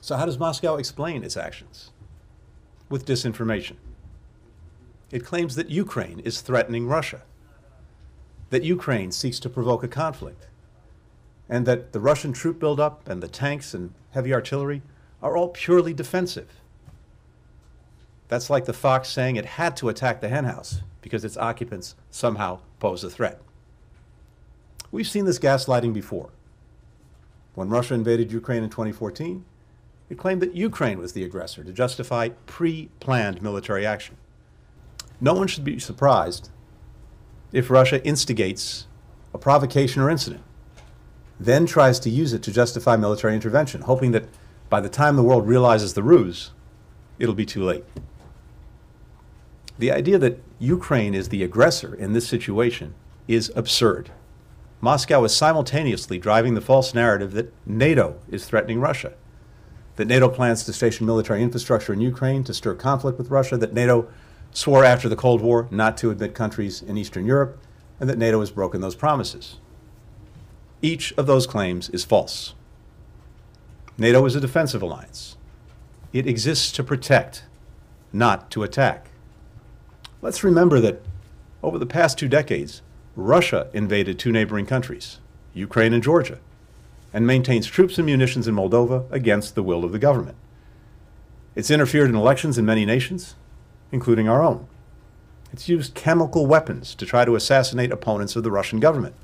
So how does Moscow explain its actions? With disinformation. It claims that Ukraine is threatening Russia, that Ukraine seeks to provoke a conflict, and that the Russian troop buildup and the tanks and heavy artillery are all purely defensive. That's like the fox saying it had to attack the henhouse because its occupants somehow pose a threat. We've seen this gaslighting before. When Russia invaded Ukraine in 2014, it claimed that Ukraine was the aggressor to justify pre-planned military action. No one should be surprised if Russia instigates a provocation or incident, then tries to use it to justify military intervention, hoping that by the time the world realizes the ruse, it'll be too late. The idea that Ukraine is the aggressor in this situation is absurd. Moscow is simultaneously driving the false narrative that NATO is threatening Russia, that NATO plans to station military infrastructure in Ukraine to stir conflict with Russia, that NATO swore after the Cold War not to admit countries in Eastern Europe, and that NATO has broken those promises. Each of those claims is false. NATO is a defensive alliance. It exists to protect, not to attack. Let's remember that over the past 2 decades, Russia invaded 2 neighboring countries, Ukraine and Georgia, and maintains troops and munitions in Moldova against the will of the government. It's interfered in elections in many nations, including our own. It's used chemical weapons to try to assassinate opponents of the Russian government,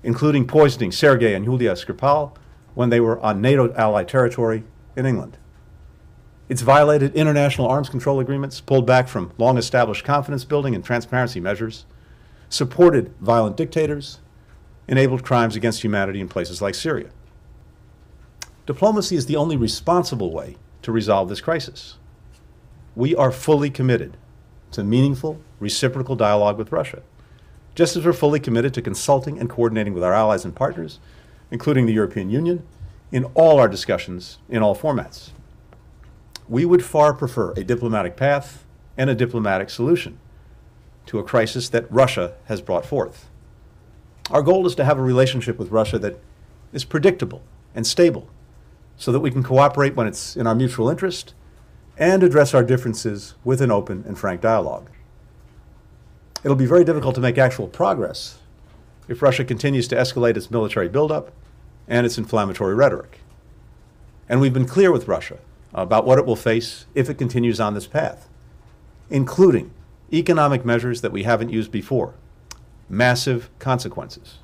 including poisoning Sergei and Yulia Skripal when they were on NATO allied territory in England. It's violated international arms control agreements, pulled back from long-established confidence building and transparency measures, supported violent dictators, enabled crimes against humanity in places like Syria. Diplomacy is the only responsible way to resolve this crisis. We are fully committed to meaningful, reciprocal dialogue with Russia, just as we're fully committed to consulting and coordinating with our allies and partners, including the European Union, in all our discussions in all formats. We would far prefer a diplomatic path and a diplomatic solution to a crisis that Russia has brought forth. Our goal is to have a relationship with Russia that is predictable and stable, so that we can cooperate when it's in our mutual interest and address our differences with an open and frank dialogue. It'll be very difficult to make actual progress if Russia continues to escalate its military buildup and its inflammatory rhetoric. And we've been clear with Russia about what it will face if it continues on this path, including economic measures that we haven't used before, massive consequences.